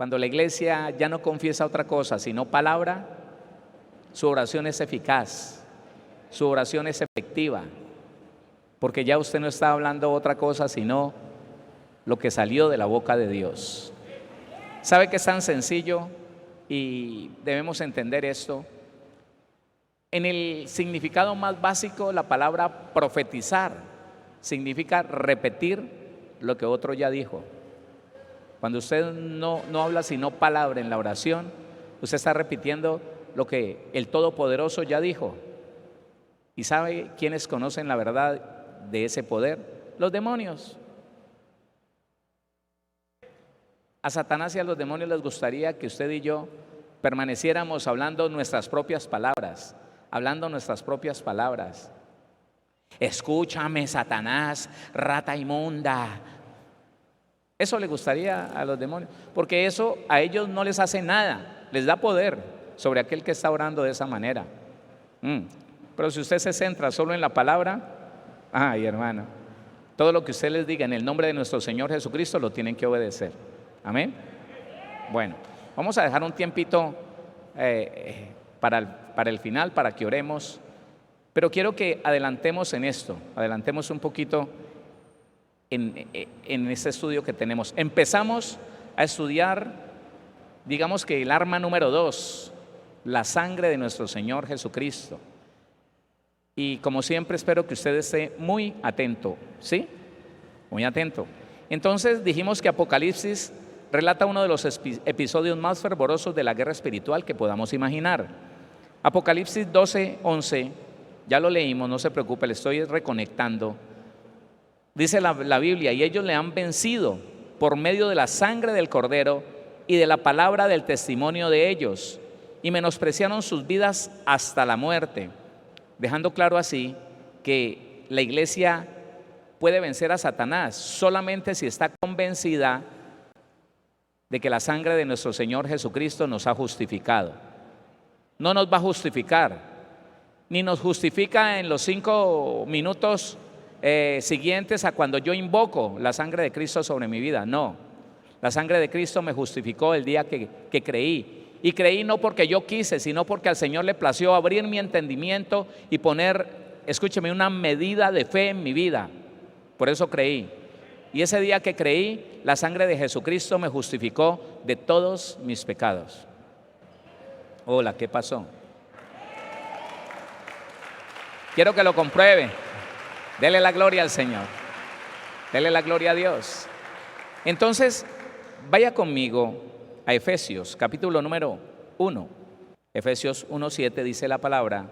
Cuando la iglesia ya no confiesa otra cosa sino palabra, su oración es eficaz, su oración es efectiva, porque ya usted no está hablando otra cosa sino lo que salió de la boca de Dios. ¿Sabe que es tan sencillo y debemos entender esto? En el significado más básico, la palabra profetizar significa repetir lo que otro ya dijo. Cuando usted no habla sino palabra en la oración, usted está repitiendo lo que el Todopoderoso ya dijo. ¿Y sabe quiénes conocen la verdad de ese poder? Los demonios. A Satanás y a los demonios les gustaría que usted y yo permaneciéramos hablando nuestras propias palabras, Escúchame, Satanás, rata inmunda. Eso le gustaría a los demonios, porque eso a ellos no les hace nada, les da poder sobre aquel que está orando de esa manera. Pero si usted se centra solo en la palabra, ay, hermano, todo lo que usted les diga en el nombre de nuestro Señor Jesucristo lo tienen que obedecer. Amén. Bueno, vamos a dejar un tiempito para el final, para que oremos, pero quiero que adelantemos en esto, adelantemos un poquito en este estudio que tenemos. Empezamos a estudiar, digamos que el arma número 2, la sangre de nuestro Señor Jesucristo. Y como siempre espero que usted esté muy atento, ¿sí? Muy atento. Entonces dijimos que Apocalipsis relata uno de los episodios más fervorosos de la guerra espiritual que podamos imaginar. Apocalipsis 12:11, ya lo leímos, no se preocupe, le estoy reconectando. Dice la Biblia, y ellos le han vencido por medio de la sangre del Cordero y de la palabra del testimonio de ellos, y menospreciaron sus vidas hasta la muerte, dejando claro así que la iglesia puede vencer a Satanás solamente si está convencida de que la sangre de nuestro Señor Jesucristo nos ha justificado. No nos va a justificar, ni nos justifica en los 5 minutos siguientes a cuando yo invoco la sangre de Cristo sobre mi vida. No, la sangre de Cristo me justificó el día que creí. Y creí no porque yo quise, sino porque al Señor le plació abrir mi entendimiento y poner, escúcheme, una medida de fe en mi vida. Por eso creí. Y ese día que creí, la sangre de Jesucristo me justificó de todos mis pecados. Hola, ¿qué pasó? Quiero que lo compruebe. Dele la gloria al Señor. Dele la gloria a Dios. Entonces, vaya conmigo a Efesios, capítulo número 1. Efesios 1:7 dice la palabra: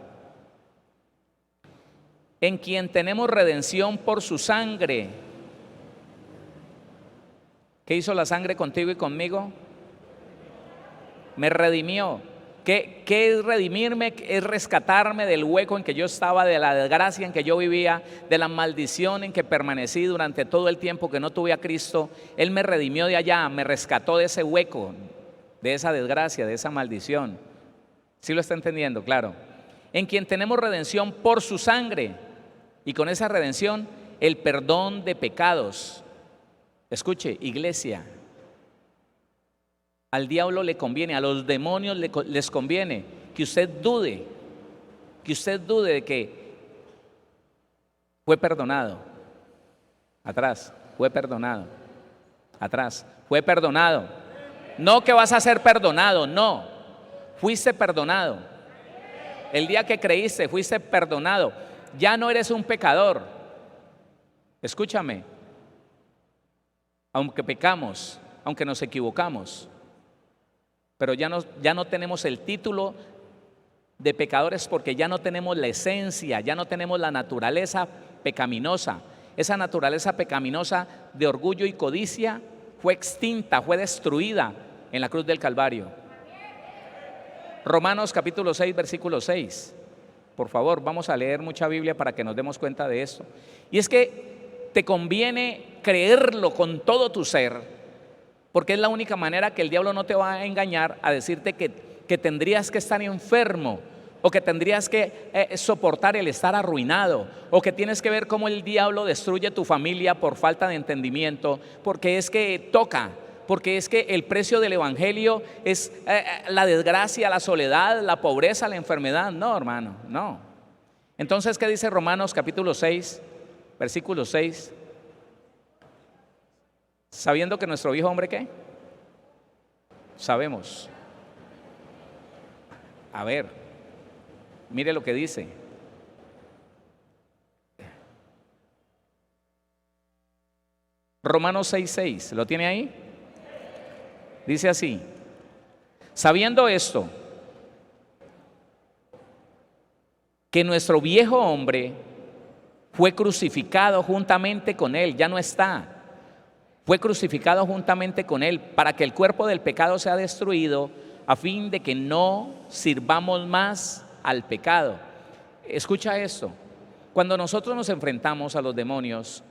en quien tenemos redención por su sangre. ¿Qué hizo la sangre contigo y conmigo? Me redimió. ¿Qué es redimirme? Es rescatarme del hueco en que yo estaba, de la desgracia en que yo vivía, de la maldición en que permanecí durante todo el tiempo que no tuve a Cristo. Él me redimió de allá, me rescató de ese hueco, de esa desgracia, de esa maldición. ¿Sí lo está entendiendo? Claro. En quien tenemos redención por su sangre, y con esa redención el perdón de pecados. Escuche, iglesia, al diablo le conviene, a los demonios les conviene que usted dude de que fue perdonado. Atrás, fue perdonado. Atrás, fue perdonado. No que vas a ser perdonado, no. Fuiste perdonado. El día que creíste, fuiste perdonado. Ya no eres un pecador. Escúchame. Aunque pecamos, aunque nos equivocamos, pero ya no tenemos el título de pecadores, porque ya no tenemos la esencia, ya no tenemos la naturaleza pecaminosa. Esa naturaleza pecaminosa de orgullo y codicia fue extinta, fue destruida en la cruz del Calvario. Romanos capítulo 6, versículo 6. Por favor, vamos a leer mucha Biblia para que nos demos cuenta de esto. Y es que te conviene creerlo con todo tu ser, porque es la única manera que el diablo no te va a engañar a decirte que tendrías que estar enfermo, o que tendrías que soportar el estar arruinado, o que tienes que ver cómo el diablo destruye tu familia por falta de entendimiento, porque es que toca, porque es que el precio del evangelio es la desgracia, la soledad, la pobreza, la enfermedad. No, hermano, no. Entonces, ¿qué dice Romanos capítulo 6, versículo 6? Sabiendo que nuestro viejo hombre, ¿qué? Sabemos. A ver, mire lo que dice. Romanos 6:6, ¿lo tiene ahí? Dice así: sabiendo esto, que nuestro viejo hombre fue crucificado juntamente con él, ya no está, fue crucificado juntamente con él, para que el cuerpo del pecado sea destruido, a fin de que no sirvamos más al pecado. Escucha esto: cuando nosotros nos enfrentamos a los demonios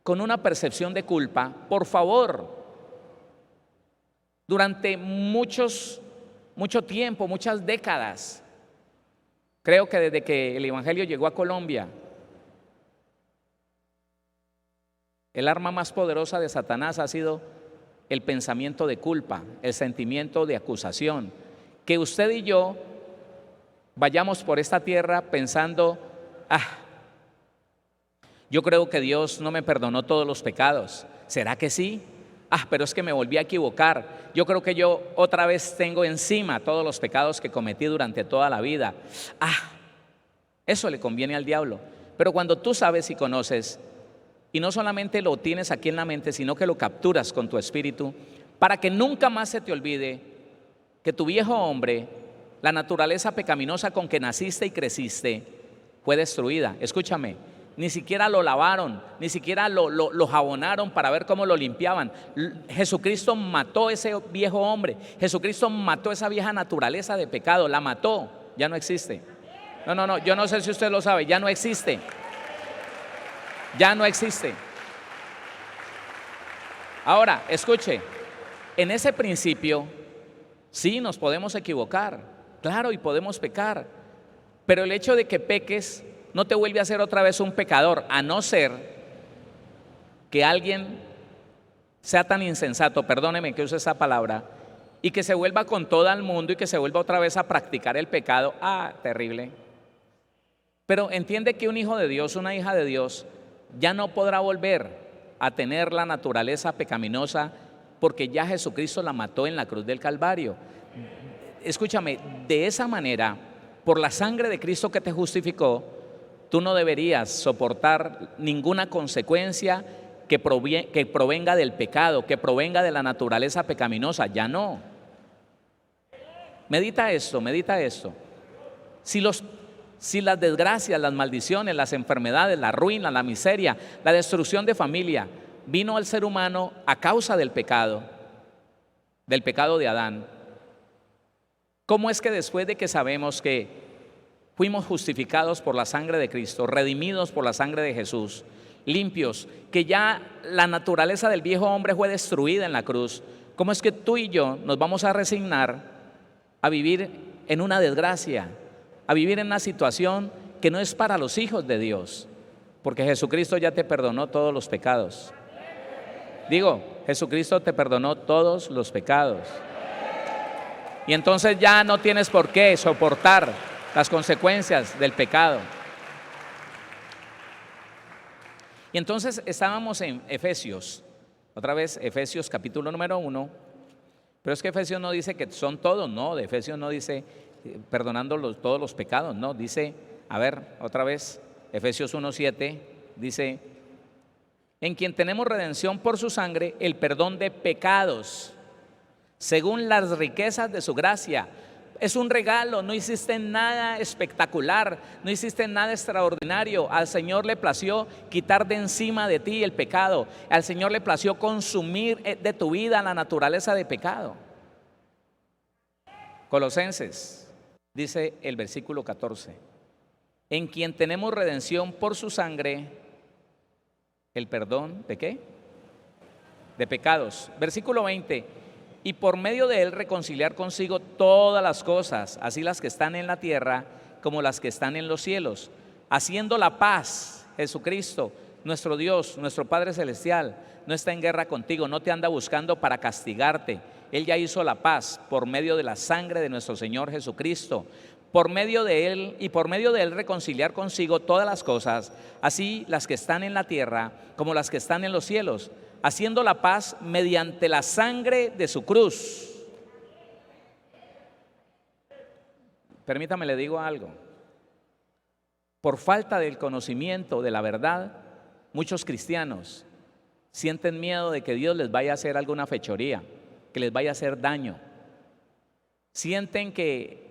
con una percepción de culpa, por favor, durante mucho tiempo, muchas décadas, creo que desde que el evangelio llegó a Colombia, el arma más poderosa de Satanás ha sido el pensamiento de culpa, el sentimiento de acusación. Que usted y yo vayamos por esta tierra pensando: yo creo que Dios no me perdonó todos los pecados. ¿Será que sí? Pero es que me volví a equivocar. Yo creo que yo otra vez tengo encima todos los pecados que cometí durante toda la vida. Eso le conviene al diablo. Pero cuando tú sabes y conoces, y no solamente lo tienes aquí en la mente, sino que lo capturas con tu espíritu, para que nunca más se te olvide que tu viejo hombre, la naturaleza pecaminosa con que naciste y creciste, fue destruida. Escúchame, ni siquiera lo lavaron, ni siquiera lo jabonaron para ver cómo lo limpiaban. Jesucristo mató ese viejo hombre, Jesucristo mató esa vieja naturaleza de pecado, la mató, ya no existe. No, yo no sé si usted lo sabe, ya no existe. Ya no existe. Ahora, escuche, en ese principio, sí nos podemos equivocar, claro, y podemos pecar, pero el hecho de que peques no te vuelve a ser otra vez un pecador, a no ser que alguien sea tan insensato, perdóneme que use esa palabra, y que se vuelva con todo el mundo y que se vuelva otra vez a practicar el pecado. Terrible. Pero entiende que un hijo de Dios, una hija de Dios, ya no podrá volver a tener la naturaleza pecaminosa, porque ya Jesucristo la mató en la cruz del Calvario. Escúchame, de esa manera, por la sangre de Cristo que te justificó, tú no deberías soportar ninguna consecuencia que provenga del pecado, que provenga de la naturaleza pecaminosa. Ya no. Medita esto. Si las desgracias, las maldiciones, las enfermedades, la ruina, la miseria, la destrucción de familia vino al ser humano a causa del pecado de Adán, ¿cómo es que después de que sabemos que fuimos justificados por la sangre de Cristo, redimidos por la sangre de Jesús, limpios, que ya la naturaleza del viejo hombre fue destruida en la cruz, cómo es que tú y yo nos vamos a resignar a vivir en una desgracia, a vivir en una situación que no es para los hijos de Dios? Porque Jesucristo ya te perdonó todos los pecados. Jesucristo te perdonó todos los pecados. Y entonces ya no tienes por qué soportar las consecuencias del pecado. Y entonces estábamos en Efesios, otra vez Efesios capítulo número 1, pero es que Efesios no dice que son todos, no, de Efesios no dice perdonando todos los pecados, no, dice, otra vez, Efesios 1:7, dice: en quien tenemos redención por su sangre, el perdón de pecados, según las riquezas de su gracia. Es un regalo, no hiciste nada espectacular, no hiciste nada extraordinario. Al Señor le plació quitar de encima de ti el pecado, al Señor le plació consumir de tu vida la naturaleza de pecado. Colosenses dice el versículo 14: en quien tenemos redención por su sangre, el perdón ¿de qué? De pecados. Versículo 20: y por medio de él reconciliar consigo todas las cosas, así las que están en la tierra como las que están en los cielos, haciendo la paz, Jesucristo, nuestro Dios, nuestro Padre Celestial, no está en guerra contigo, no te anda buscando para castigarte. Él ya hizo la paz por medio de la sangre de nuestro Señor Jesucristo. Por medio de Él y por medio de Él reconciliar consigo todas las cosas, así las que están en la tierra como las que están en los cielos, haciendo la paz mediante la sangre de su cruz. Permítame, le digo algo. Por falta del conocimiento de la verdad, muchos cristianos sienten miedo de que Dios les vaya a hacer alguna fechoría, que les vaya a hacer daño. Sienten que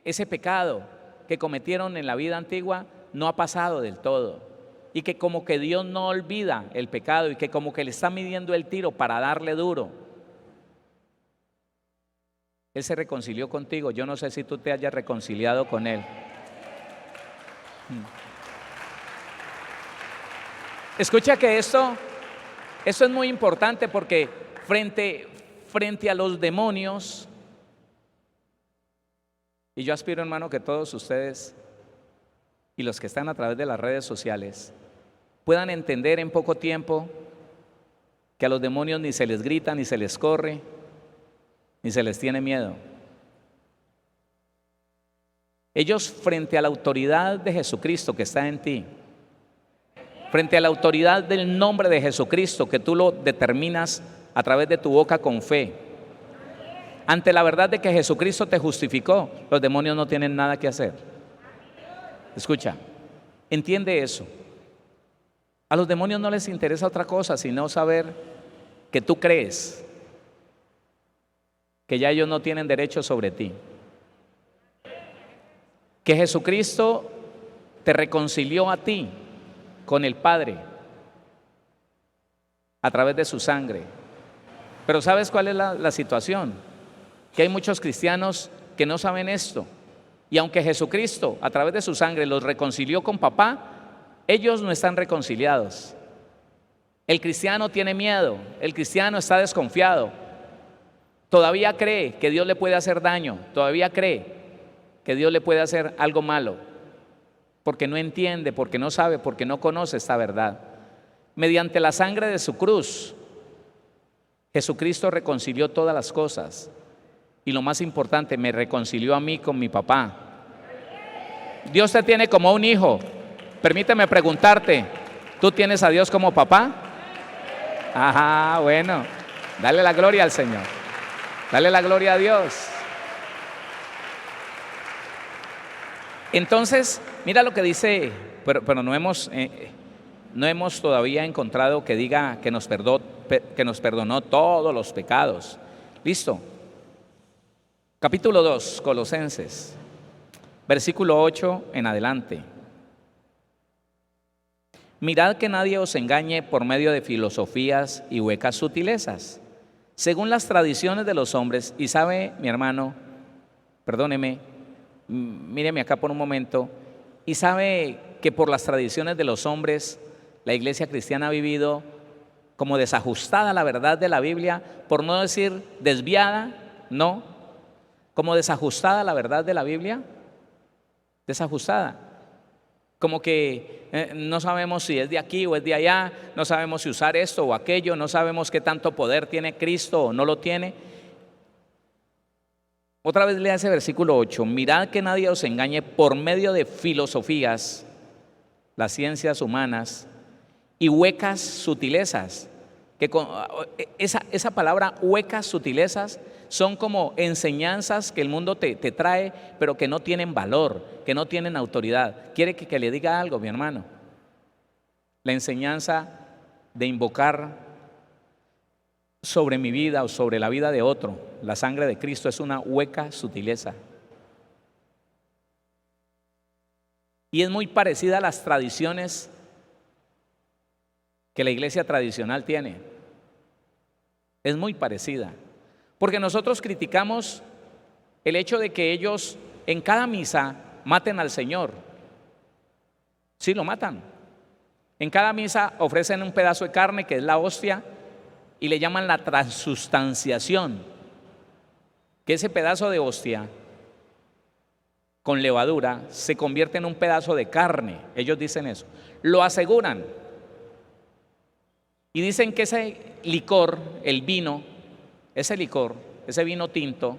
ese pecado que cometieron en la vida antigua no ha pasado del todo, y que como que Dios no olvida el pecado y que como que le está midiendo el tiro para darle duro. Él se reconcilió contigo. Yo no sé si tú te hayas reconciliado con Él. Escucha que esto es muy importante, porque frente a los demonios, y yo aspiro, hermano, que todos ustedes y los que están a través de las redes sociales puedan entender en poco tiempo que a los demonios ni se les grita, ni se les corre, ni se les tiene miedo. Ellos, frente a la autoridad de Jesucristo que está en ti, frente a la autoridad del nombre de Jesucristo que tú lo determinas a través de tu boca con fe, ante la verdad de que Jesucristo te justificó, los demonios no tienen nada que hacer. Escucha, entiende eso. A los demonios no les interesa otra cosa sino saber que tú crees que ya ellos no tienen derecho sobre ti, que Jesucristo te reconcilió a ti con el Padre a través de su sangre. Pero ¿sabes cuál es la situación? Que hay muchos cristianos que no saben esto, y aunque Jesucristo a través de su sangre los reconcilió con papá, ellos no están reconciliados. El cristiano tiene miedo, el cristiano está desconfiado, todavía cree que Dios le puede hacer daño, todavía cree que Dios le puede hacer algo malo, porque no entiende, porque no sabe, porque no conoce esta verdad. Mediante la sangre de su cruz, Jesucristo reconcilió todas las cosas. Y lo más importante, me reconcilió a mí con mi papá. Dios te tiene como un hijo. Permíteme preguntarte, ¿tú tienes a Dios como papá? Ajá, bueno, dale la gloria al Señor. Dale la gloria a Dios. Entonces, mira lo que dice, pero no hemos todavía encontrado que diga que nos perdonó todos los pecados. Listo. Capítulo 2, Colosenses, versículo 8 en adelante. Mirad que nadie os engañe por medio de filosofías y huecas sutilezas, según las tradiciones de los hombres. Y sabe, mi hermano, perdóneme, míreme acá por un momento, y sabe que por las tradiciones de los hombres, la iglesia cristiana ha vivido como desajustada a la verdad de la Biblia, por no decir desviada, no, como desajustada a la verdad de la Biblia, desajustada. Como que no sabemos si es de aquí o es de allá, no sabemos si usar esto o aquello, no sabemos qué tanto poder tiene Cristo o no lo tiene. Otra vez lea ese versículo 8. Mirad que nadie os engañe por medio de filosofías, las ciencias humanas, y huecas sutilezas. Que esa palabra huecas sutilezas son como enseñanzas que el mundo te trae, pero que no tienen valor, que no tienen autoridad. ¿Quiere que le diga algo, mi hermano? La enseñanza de invocar sobre mi vida o sobre la vida de otro la sangre de Cristo es una hueca sutileza. Y es muy parecida a las tradiciones que la iglesia tradicional tiene. Es muy parecida. Porque nosotros criticamos el hecho de que ellos en cada misa maten al Señor. Sí, lo matan. En cada misa ofrecen un pedazo de carne, que es la hostia, y le llaman la transustanciación. Que ese pedazo de hostia con levadura se convierte en un pedazo de carne. Ellos dicen eso. Lo aseguran. Y dicen que ese licor, el vino, ese licor, ese vino tinto,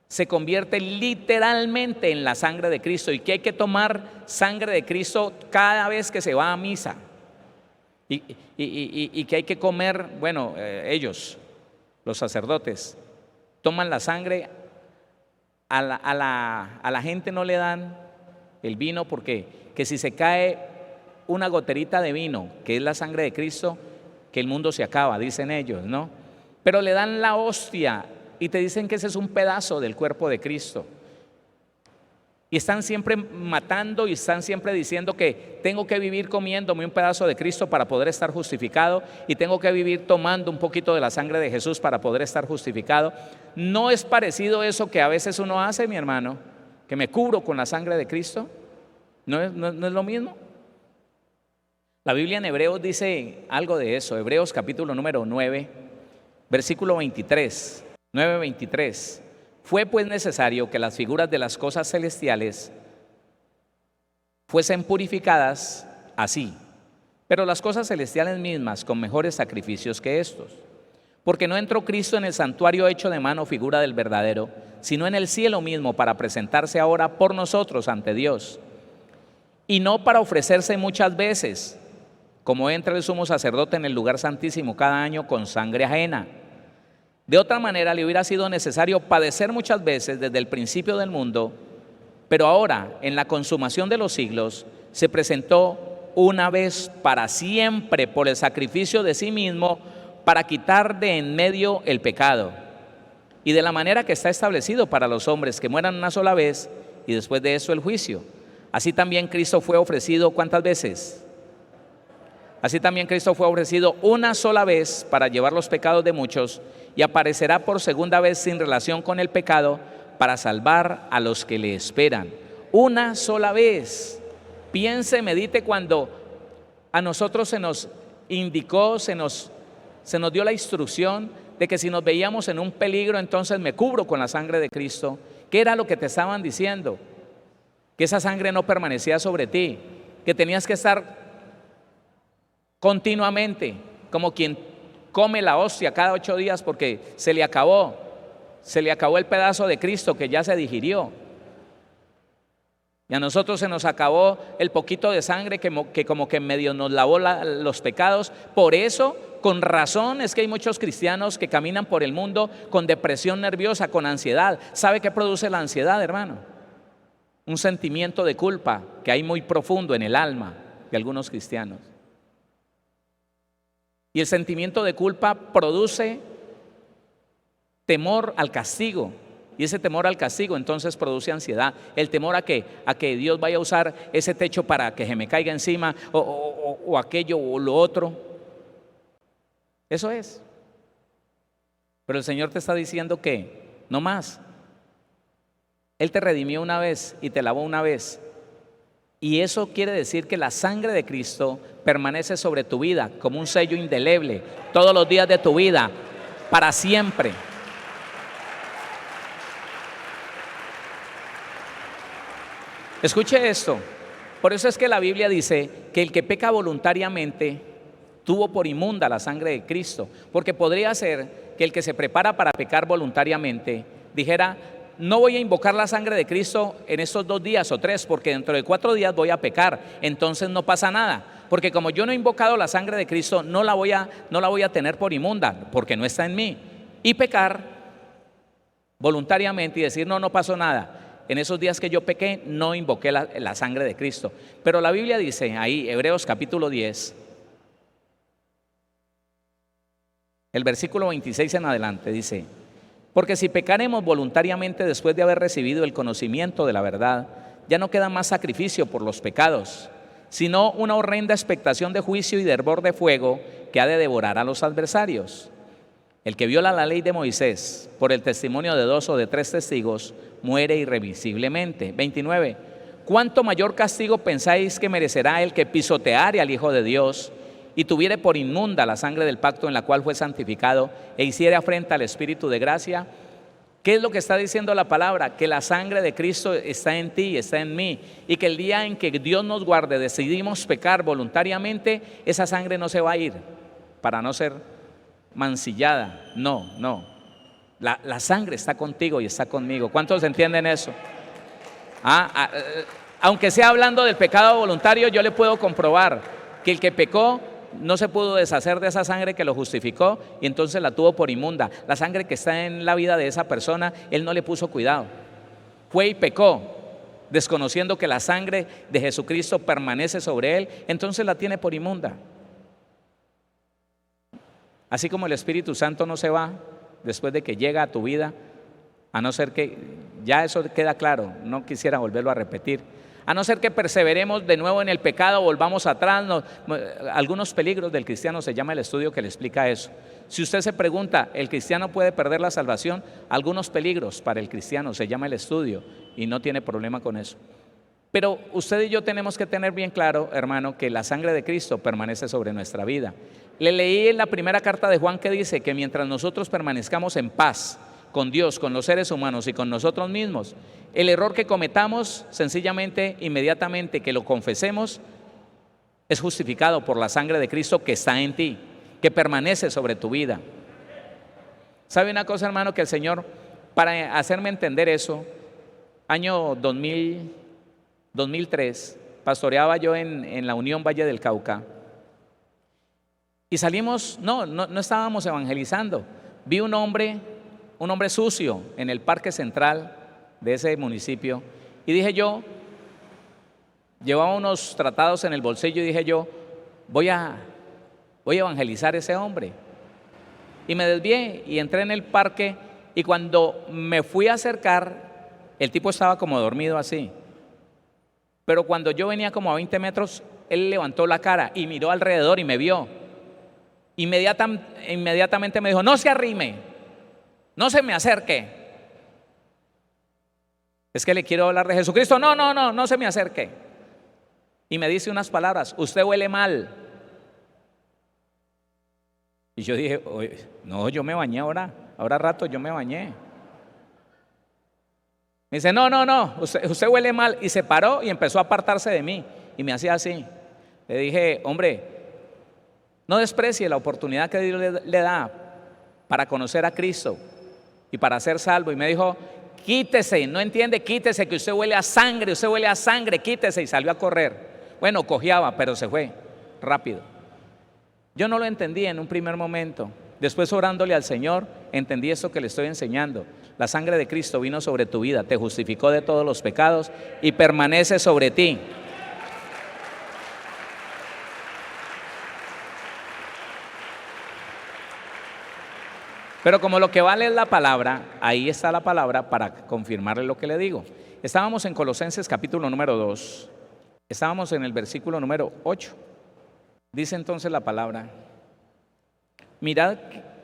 se convierte literalmente en la sangre de Cristo y que hay que tomar sangre de Cristo cada vez que se va a misa. Y que hay que comer, bueno, ellos, los sacerdotes, toman la sangre, a la gente no le dan el vino porque que si se cae una goterita de vino, que es la sangre de Cristo, que el mundo se acaba, dicen ellos, ¿no? Pero le dan la hostia y te dicen que ese es un pedazo del cuerpo de Cristo. Y están siempre matando y están siempre diciendo que tengo que vivir comiéndome un pedazo de Cristo para poder estar justificado y tengo que vivir tomando un poquito de la sangre de Jesús para poder estar justificado. ¿No es parecido eso que a veces uno hace, mi hermano? Que me cubro con la sangre de Cristo. ¿No es lo mismo? La Biblia en Hebreos dice algo de eso. Hebreos capítulo número 9, versículo 23, 9:23. Fue pues necesario que las figuras de las cosas celestiales fuesen purificadas así, pero las cosas celestiales mismas con mejores sacrificios que estos. Porque no entró Cristo en el santuario hecho de mano, figura del verdadero, sino en el cielo mismo para presentarse ahora por nosotros ante Dios. Y no para ofrecerse muchas veces, como entra el sumo sacerdote en el lugar santísimo cada año con sangre ajena. De otra manera le hubiera sido necesario padecer muchas veces desde el principio del mundo, pero ahora, en la consumación de los siglos, se presentó una vez para siempre por el sacrificio de sí mismo para quitar de en medio el pecado. Y de la manera que está establecido para los hombres que mueran una sola vez y después de eso el juicio. Así también Cristo fue ofrecido, ¿cuántas veces? Así también Cristo fue ofrecido una sola vez para llevar los pecados de muchos y aparecerá por segunda vez sin relación con el pecado para salvar a los que le esperan. Una sola vez. Piense, medite cuando a nosotros se nos indicó, se nos dio la instrucción de que si nos veíamos en un peligro, entonces me cubro con la sangre de Cristo. ¿Qué era lo que te estaban diciendo? Que esa sangre no permanecía sobre ti, que tenías que estar continuamente, como quien come la hostia cada 8 días porque se le acabó el pedazo de Cristo que ya se digirió. Y a nosotros se nos acabó el poquito de sangre que como que medio nos lavó los pecados. Por eso, con razón, es que hay muchos cristianos que caminan por el mundo con depresión nerviosa, con ansiedad. ¿Sabe qué produce la ansiedad, hermano? Un sentimiento de culpa que hay muy profundo en el alma de algunos cristianos. Y el sentimiento de culpa produce temor al castigo. Y ese temor al castigo entonces produce ansiedad. El temor a que Dios vaya a usar ese techo para que se me caiga encima o aquello o lo otro. Eso es. Pero el Señor te está diciendo que no más. Él te redimió una vez y te lavó una vez. Y eso quiere decir que la sangre de Cristo permanece sobre tu vida como un sello indeleble todos los días de tu vida, para siempre. Escuche esto. Por eso es que la Biblia dice que el que peca voluntariamente tuvo por inmunda la sangre de Cristo. Porque podría ser que el que se prepara para pecar voluntariamente dijera: no voy a invocar la sangre de Cristo en estos 2 días o 3, porque dentro de 4 días voy a pecar, entonces no pasa nada, porque como yo no he invocado la sangre de Cristo, no la voy a tener por inmunda, porque no está en mí. Y pecar voluntariamente y decir: no pasó nada, en esos días que yo pequé no invoqué la sangre de Cristo. Pero la Biblia dice ahí, Hebreos capítulo 10, el versículo 26 en adelante, dice: porque si pecaremos voluntariamente después de haber recibido el conocimiento de la verdad, ya no queda más sacrificio por los pecados, sino una horrenda expectación de juicio y de hervor de fuego que ha de devorar a los adversarios. El que viola la ley de Moisés por el testimonio de 2 o de 3 testigos muere irremisiblemente. 29. ¿Cuánto mayor castigo pensáis que merecerá el que pisoteare al Hijo de Dios y tuviere por inmunda la sangre del pacto en la cual fue santificado e hiciere afrenta al Espíritu de gracia? ¿Qué es lo que está diciendo la palabra? Que la sangre de Cristo está en ti, está en mí, y que el día en que Dios nos guarde decidimos pecar voluntariamente, esa sangre no se va a ir, para no ser mancillada. No, no. La sangre está contigo y está conmigo. ¿Cuántos entienden eso? Aunque sea hablando del pecado voluntario, yo le puedo comprobar que el que pecó no se pudo deshacer de esa sangre que lo justificó y entonces la tuvo por inmunda. La sangre que está en la vida de esa persona, él no le puso cuidado. Fue y pecó, desconociendo que la sangre de Jesucristo permanece sobre él, entonces la tiene por inmunda. Así como el Espíritu Santo no se va después de que llega a tu vida, a no ser que, ya eso queda claro, no quisiera volverlo a repetir, a no ser que perseveremos de nuevo en el pecado, volvamos atrás. Algunos peligros del cristiano se llama el estudio que le explica eso. Si usted se pregunta, ¿el cristiano puede perder la salvación? Algunos peligros para el cristiano se llama el estudio y no tiene problema con eso. Pero usted y yo tenemos que tener bien claro, hermano, que la sangre de Cristo permanece sobre nuestra vida. Le leí en la primera carta de Juan que dice que mientras nosotros permanezcamos en paz con Dios, con los seres humanos y con nosotros mismos, el error que cometamos, sencillamente, inmediatamente que lo confesemos, es justificado por la sangre de Cristo que está en ti, que permanece sobre tu vida. ¿Sabe una cosa, hermano? Que el Señor, para hacerme entender eso, año 2003, pastoreaba yo en la Unión Valle del Cauca y salimos, no estábamos evangelizando. Vi un hombre sucio en el parque central de ese municipio y dije yo, llevaba unos tratados en el bolsillo y dije yo, voy a evangelizar a ese hombre. Y me desvié y entré en el parque y cuando me fui a acercar, el tipo estaba como dormido así. Pero cuando yo venía como a 20 metros, él levantó la cara y miró alrededor y me vio. Inmediatamente me dijo, no se arrime, no se me acerque. Es que le quiero hablar de Jesucristo. No se me acerque. Y me dice unas palabras, usted huele mal. Y yo dije, no, yo me bañé ahora rato yo me bañé. Me dice, no, usted huele mal. Y se paró y empezó a apartarse de mí. Y me hacía así. Le dije, hombre, no desprecie la oportunidad que Dios le da para conocer a Cristo y para ser salvo. Y me dijo, quítese, no entiende, quítese, que usted huele a sangre, quítese. Y salió a correr. Bueno, cojeaba, pero se fue rápido. Yo no lo entendí en un primer momento. Después, orándole al Señor, entendí esto que le estoy enseñando. La sangre de Cristo vino sobre tu vida, te justificó de todos los pecados y permanece sobre ti. Pero como lo que vale es la palabra, ahí está la palabra para confirmarle lo que le digo. Estábamos en Colosenses capítulo número 2, estábamos en el versículo número 8. Dice entonces la palabra, mirad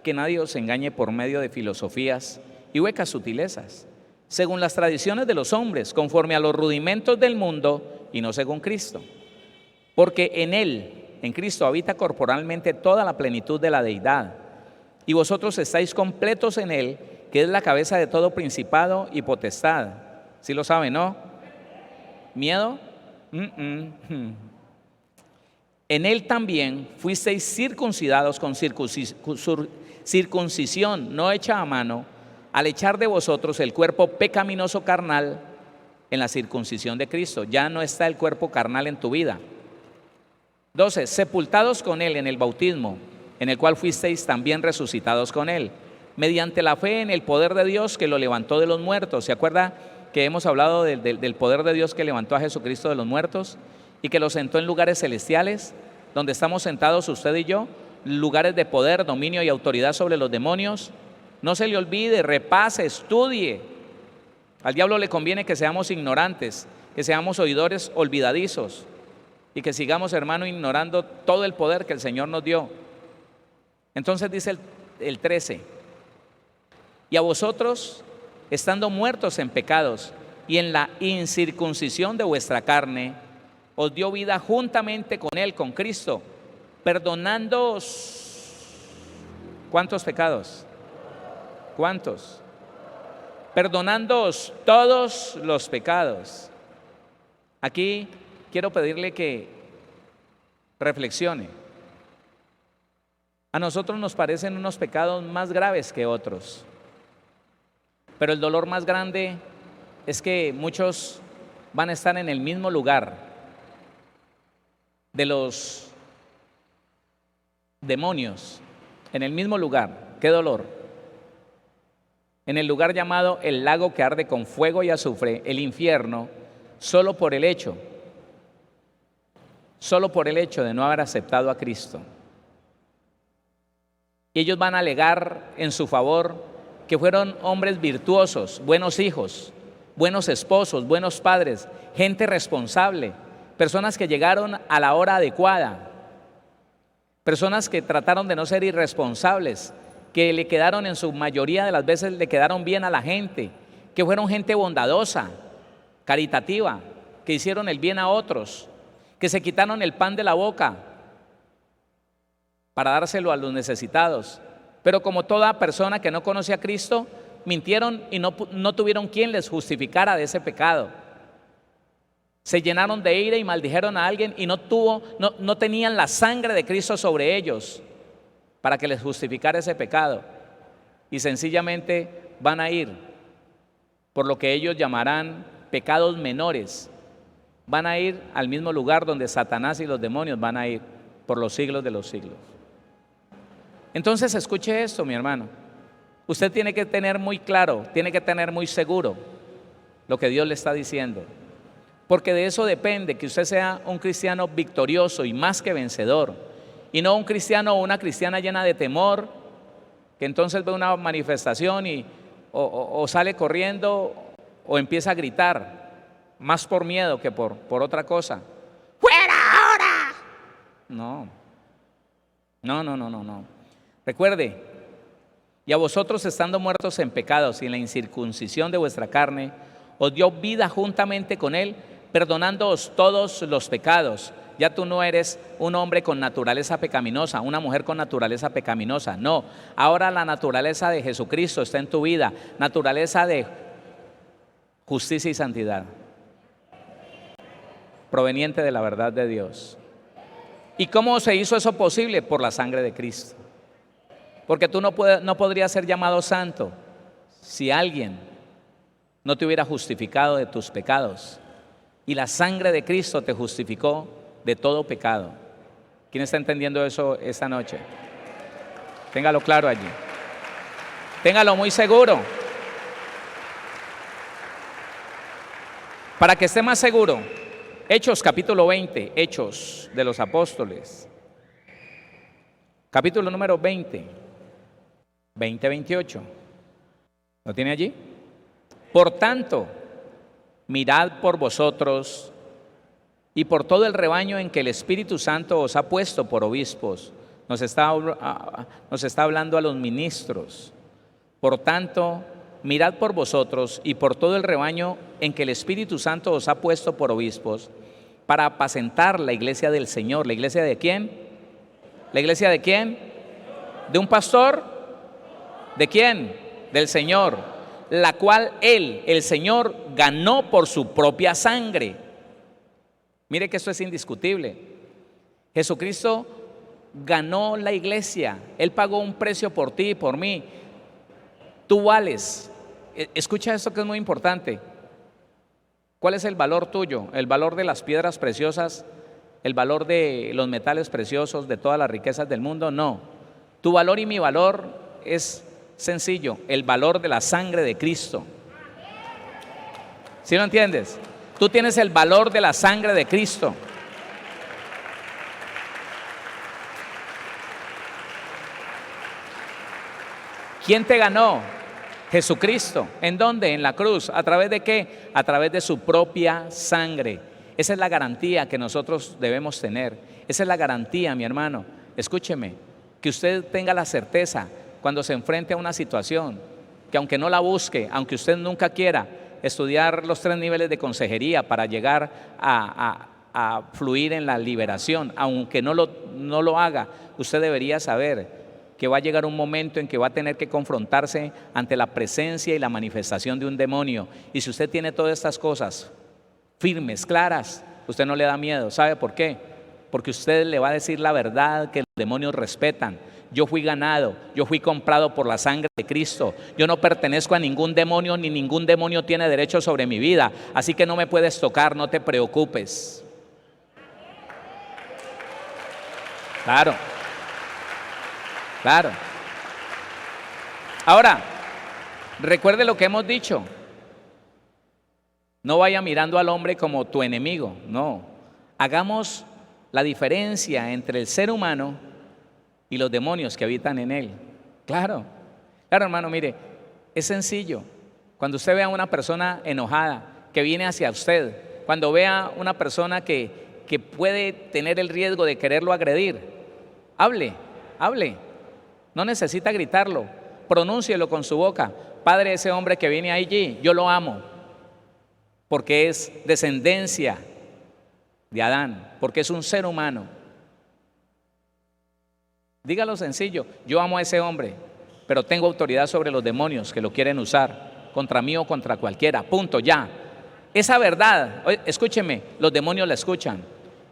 que nadie os engañe por medio de filosofías y huecas sutilezas, según las tradiciones de los hombres, conforme a los rudimentos del mundo y no según Cristo. Porque en Él, en Cristo, habita corporalmente toda la plenitud de la deidad. Y vosotros estáis completos en Él, que es la cabeza de todo principado y potestad. ¿Sí lo saben, no? ¿Miedo? En Él también fuisteis circuncidados con circuncisión no hecha a mano, al echar de vosotros el cuerpo pecaminoso carnal en la circuncisión de Cristo. Ya no está el cuerpo carnal en tu vida. 12. Sepultados con Él en el bautismo, en el cual fuisteis también resucitados con Él, mediante la fe en el poder de Dios que lo levantó de los muertos. ¿Se acuerda que hemos hablado del poder de Dios que levantó a Jesucristo de los muertos y que lo sentó en lugares celestiales, donde estamos sentados usted y yo, lugares de poder, dominio y autoridad sobre los demonios? No se le olvide, repase, estudie. Al diablo le conviene que seamos ignorantes, que seamos oidores olvidadizos y que sigamos, hermano, ignorando todo el poder que el Señor nos dio. Entonces dice el 13, y a vosotros, estando muertos en pecados y en la incircuncisión de vuestra carne, os dio vida juntamente con Él, con Cristo, perdonándoos. ¿Cuántos pecados? ¿Cuántos? Perdonándoos todos los pecados. Aquí quiero pedirle que reflexione. A nosotros nos parecen unos pecados más graves que otros, pero el dolor más grande es que muchos van a estar en el mismo lugar de los demonios, en el mismo lugar. ¡Qué dolor! En el lugar llamado el lago que arde con fuego y azufre, el infierno, solo por el hecho de no haber aceptado a Cristo. Y ellos van a alegar en su favor que fueron hombres virtuosos, buenos hijos, buenos esposos, buenos padres, gente responsable, personas que llegaron a la hora adecuada, personas que trataron de no ser irresponsables, que le quedaron en su mayoría de las veces le quedaron bien a la gente, que fueron gente bondadosa, caritativa, que hicieron el bien a otros, que se quitaron el pan de la boca para dárselo a los necesitados. Pero como toda persona que no conoce a Cristo, mintieron y no tuvieron quien les justificara de ese pecado. Se llenaron de ira y maldijeron a alguien y no tenían la sangre de Cristo sobre ellos para que les justificara ese pecado. Y sencillamente van a ir por lo que ellos llamarán pecados menores. Van a ir al mismo lugar donde Satanás y los demonios van a ir por los siglos de los siglos. Entonces escuche esto, mi hermano. Usted tiene que tener muy claro, tiene que tener muy seguro lo que Dios le está diciendo. Porque de eso depende que usted sea un cristiano victorioso y más que vencedor. Y no un cristiano o una cristiana llena de temor, que entonces ve una manifestación o sale corriendo o empieza a gritar, más por miedo que por otra cosa. ¡Fuera ahora! No. Recuerde, y a vosotros estando muertos en pecados y en la incircuncisión de vuestra carne, os dio vida juntamente con él, perdonándoos todos los pecados. Ya tú no eres un hombre con naturaleza pecaminosa, una mujer con naturaleza pecaminosa, no. Ahora la naturaleza de Jesucristo está en tu vida, naturaleza de justicia y santidad, proveniente de la verdad de Dios. ¿Y cómo se hizo eso posible? Por la sangre de Cristo. Porque tú no podrías ser llamado santo si alguien no te hubiera justificado de tus pecados. Y la sangre de Cristo te justificó de todo pecado. ¿Quién está entendiendo eso esta noche? Téngalo claro allí. Téngalo muy seguro. Para que esté más seguro, Hechos capítulo 20, Hechos de los Apóstoles. Capítulo número 28. ¿Lo tiene allí? Por tanto, mirad por vosotros y por todo el rebaño en que el Espíritu Santo os ha puesto por obispos. Nos está hablando a los ministros. Por tanto, mirad por vosotros y por todo el rebaño en que el Espíritu Santo os ha puesto por obispos, para apacentar la iglesia del Señor. ¿La iglesia de quién? ¿La iglesia de quién? ¿De un pastor? ¿De quién? Del Señor, la cual Él, el Señor, ganó por su propia sangre. Mire que esto es indiscutible. Jesucristo ganó la iglesia. Él pagó un precio por ti y por mí. Tú vales. Escucha esto que es muy importante. ¿Cuál es el valor tuyo? ¿El valor de las piedras preciosas? ¿El valor de los metales preciosos, de todas las riquezas del mundo? No. Tu valor y mi valor es sencillo, el valor de la sangre de Cristo. ¿Sí lo entiendes? Tú tienes el valor de la sangre de Cristo. ¿Quién te ganó? Jesucristo. ¿En dónde? En la cruz. ¿A través de qué? A través de su propia sangre. Esa es la garantía que nosotros debemos tener. Esa es la garantía, mi hermano. Escúcheme, que usted tenga la certeza cuando se enfrente a una situación, que aunque no la busque, aunque usted nunca quiera estudiar los 3 niveles de consejería para llegar a fluir en la liberación, aunque no lo haga, usted debería saber que va a llegar un momento en que va a tener que confrontarse ante la presencia y la manifestación de un demonio. Y si usted tiene todas estas cosas firmes, claras, usted no le da miedo. ¿Sabe por qué? Porque usted le va a decir la verdad que los demonios respetan, Yo fui ganado, yo fui comprado por la sangre de Cristo. Yo no pertenezco a ningún demonio, ni ningún demonio tiene derecho sobre mi vida. Así que no me puedes tocar, no te preocupes. Claro, claro. Ahora, recuerde lo que hemos dicho. No vaya mirando al hombre como tu enemigo, no. Hagamos la diferencia entre el ser humano y los demonios que habitan en él. Claro, claro, hermano, mire, es sencillo. Cuando usted vea a una persona enojada que viene hacia usted, cuando vea una persona que puede tener el riesgo de quererlo agredir, hable, no necesita gritarlo, pronúncielo con su boca. Padre, ese hombre que viene allí, yo lo amo, porque es descendencia de Adán, porque es un ser humano. Dígalo sencillo, yo amo a ese hombre, pero tengo autoridad sobre los demonios que lo quieren usar contra mí o contra cualquiera, punto, ya. Esa verdad, escúcheme, los demonios la escuchan.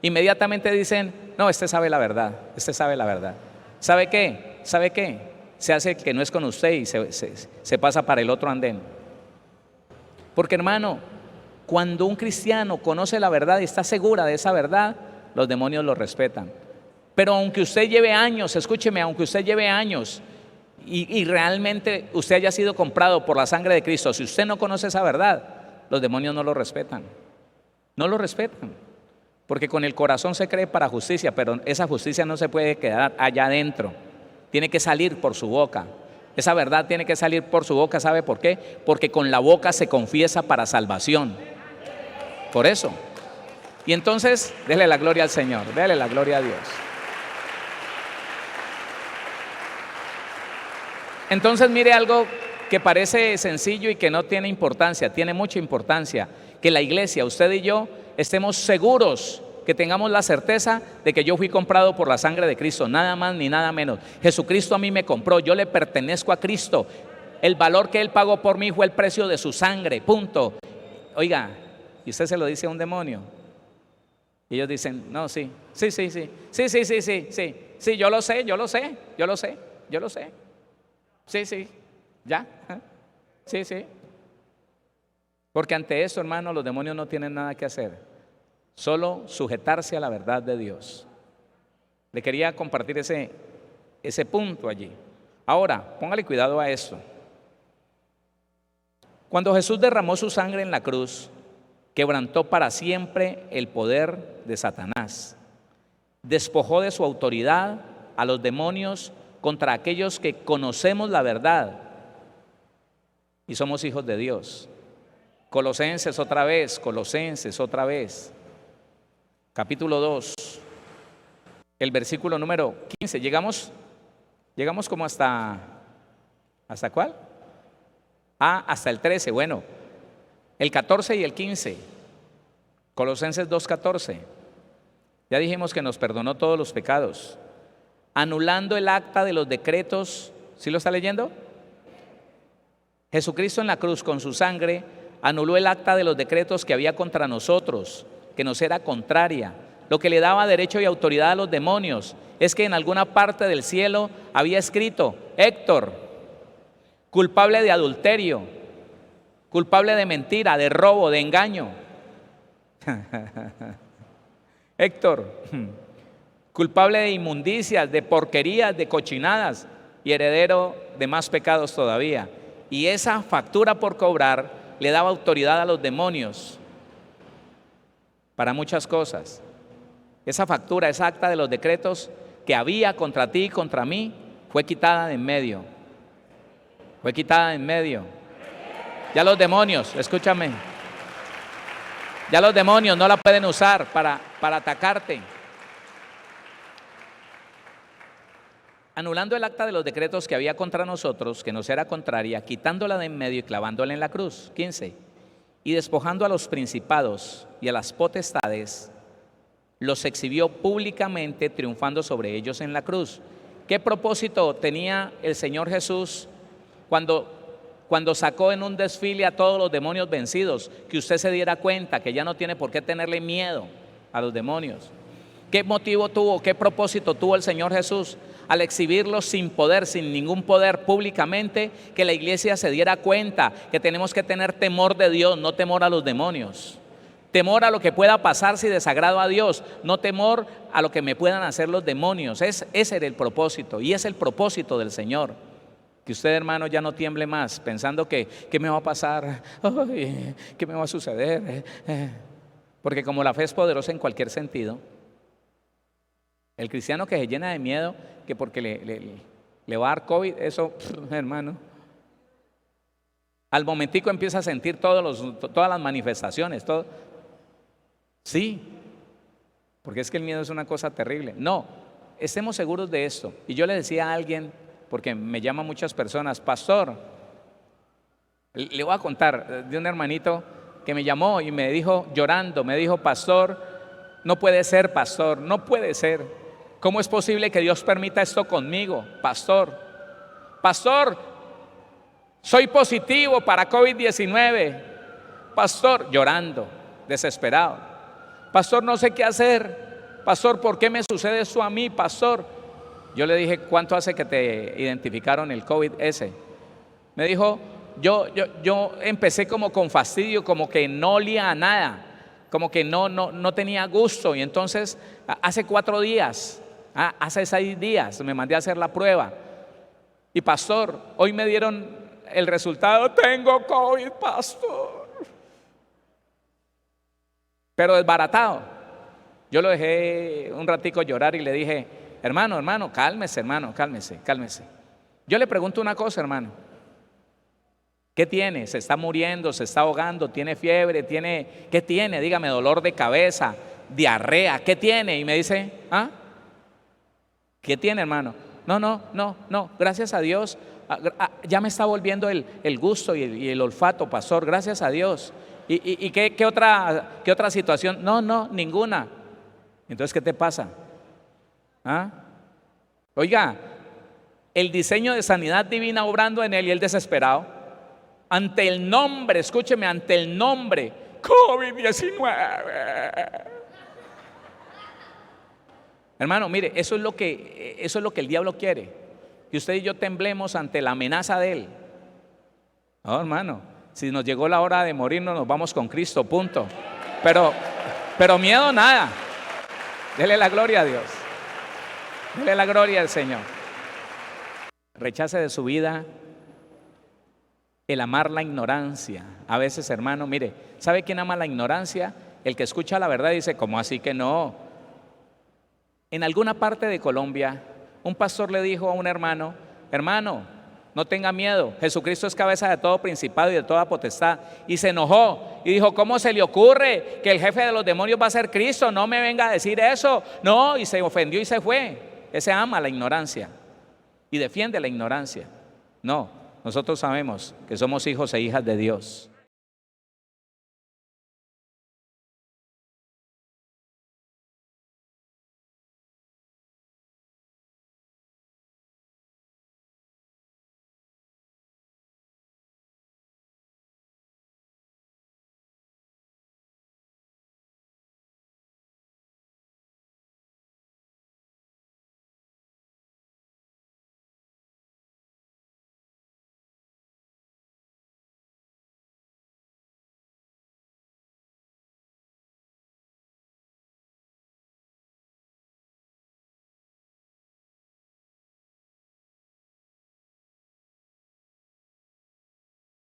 Inmediatamente dicen, no, este sabe la verdad, este sabe la verdad. ¿Sabe qué? ¿Sabe qué? Se hace que no es con usted y se pasa para el otro andén. Porque hermano, cuando un cristiano conoce la verdad y está segura de esa verdad, los demonios lo respetan. Pero aunque usted lleve años, escúcheme, aunque usted lleve años y realmente usted haya sido comprado por la sangre de Cristo, si usted no conoce esa verdad, los demonios no lo respetan. No lo respetan. Porque con el corazón se cree para justicia, pero esa justicia no se puede quedar allá adentro. Tiene que salir por su boca. Esa verdad tiene que salir por su boca. ¿Sabe por qué? Porque con la boca se confiesa para salvación. Por eso. Y entonces, déle la gloria al Señor, déle la gloria a Dios. Entonces mire algo que parece sencillo y que no tiene importancia, tiene mucha importancia. Que la iglesia, usted y yo, estemos seguros, que tengamos la certeza de que yo fui comprado por la sangre de Cristo, nada más ni nada menos. Jesucristo a mí me compró, yo le pertenezco a Cristo. El valor que Él pagó por mí fue el precio de su sangre, punto. Oiga, y usted se lo dice a un demonio. Y ellos dicen, no, sí, yo lo sé. Sí, ya, sí. Porque ante eso, hermano, los demonios no tienen nada que hacer, solo sujetarse a la verdad de Dios. Le quería compartir ese punto allí. Ahora, póngale cuidado a esto. Cuando Jesús derramó su sangre en la cruz, quebrantó para siempre el poder de Satanás. Despojó de su autoridad a los demonios contra aquellos que conocemos la verdad y somos hijos de Dios. Colosenses otra vez, capítulo 2, el versículo número 15. Llegamos como ¿hasta cuál? Hasta el 13, bueno, el 14 y el 15, Colosenses 2:14. Ya dijimos que nos perdonó todos los pecados, anulando el acta de los decretos. ¿Sí lo está leyendo? Jesucristo en la cruz con su sangre anuló el acta de los decretos que había contra nosotros, que nos era contraria. Lo que le daba derecho y autoridad a los demonios es que en alguna parte del cielo había escrito: Héctor, culpable de adulterio, culpable de mentira, de robo, de engaño. Héctor, culpable de inmundicias, de porquerías, de cochinadas y heredero de más pecados todavía. Y esa factura por cobrar le daba autoridad a los demonios para muchas cosas. Esa factura, esa acta de los decretos que había contra ti y contra mí, fue quitada de en medio. Fue quitada de en medio. Ya los demonios, escúchame, ya los demonios no la pueden usar para atacarte. Anulando el acta de los decretos que había contra nosotros, que nos era contraria, quitándola de en medio y clavándola en la cruz. 15. Y despojando a los principados y a las potestades, los exhibió públicamente, triunfando sobre ellos en la cruz. ¿Qué propósito tenía el Señor Jesús cuando sacó en un desfile a todos los demonios vencidos? Que usted se diera cuenta que ya no tiene por qué tenerle miedo a los demonios. ¿Qué motivo tuvo, qué propósito tuvo el Señor Jesús al exhibirlos sin poder, sin ningún poder públicamente, que la iglesia se diera cuenta que tenemos que tener temor de Dios, no temor a los demonios. Temor a lo que pueda pasar si desagrado a Dios, no temor a lo que me puedan hacer los demonios. Ese era el propósito y es el propósito del Señor. Que usted, hermano, ya no tiemble más pensando que ¿qué me va a pasar? Ay, ¿qué me va a suceder? Porque como la fe es poderosa en cualquier sentido, el cristiano que se llena de miedo, que porque le va a dar COVID, eso, hermano, al momentico empieza a sentir todas las manifestaciones, todo. Sí, porque es que el miedo es una cosa terrible. No, estemos seguros de esto. Y yo le decía a alguien, porque me llaman muchas personas, pastor, le voy a contar de un hermanito que me llamó y me dijo llorando, me dijo, pastor, no puede ser, pastor, no puede ser. ¿Cómo es posible que Dios permita esto conmigo, pastor? Pastor, soy positivo para COVID-19. Pastor, llorando, desesperado. Pastor, no sé qué hacer. Pastor, ¿por qué me sucede esto a mí, pastor? Yo le dije, ¿cuánto hace que te identificaron el COVID ese? Me dijo, yo empecé como con fastidio, como que no olía a nada, como que no tenía gusto. Y entonces, hace 4 días, hace 6 días, me mandé a hacer la prueba. Y pastor, hoy me dieron el resultado, tengo COVID, pastor. Pero desbaratado. Yo lo dejé un ratico llorar y le dije, hermano, cálmese, hermano, cálmese. Yo le pregunto una cosa, hermano. ¿Qué tiene? ¿Se está muriendo? ¿Se está ahogando? ¿Tiene fiebre? ¿Qué tiene? Dígame, dolor de cabeza, diarrea, ¿qué tiene? Y me dice, ¿qué tiene, hermano? No, gracias a Dios, ya me está volviendo el gusto y el olfato, pastor, gracias a Dios. ¿Y qué otra situación? No, ninguna. Entonces, ¿qué te pasa? Oiga, el diseño de sanidad divina obrando en él y él desesperado. Ante el nombre, escúcheme, ante el nombre COVID-19. Hermano, mire, eso es lo que el diablo quiere. Que usted y yo temblemos ante la amenaza de él. No, hermano, si nos llegó la hora de morirnos, nos vamos con Cristo, punto. Pero miedo nada. Dele la gloria a Dios. Dele la gloria al Señor. Rechace de su vida el amar la ignorancia. A veces, hermano, mire, ¿sabe quién ama la ignorancia? El que escucha la verdad y dice, ¿cómo así que no? En alguna parte de Colombia, un pastor le dijo a un hermano, no tenga miedo, Jesucristo es cabeza de todo principado y de toda potestad. Y se enojó y dijo, ¿cómo se le ocurre que el jefe de los demonios va a ser Cristo? No me venga a decir eso. No, y se ofendió y se fue. Ese ama la ignorancia y defiende la ignorancia. No, nosotros sabemos que somos hijos e hijas de Dios.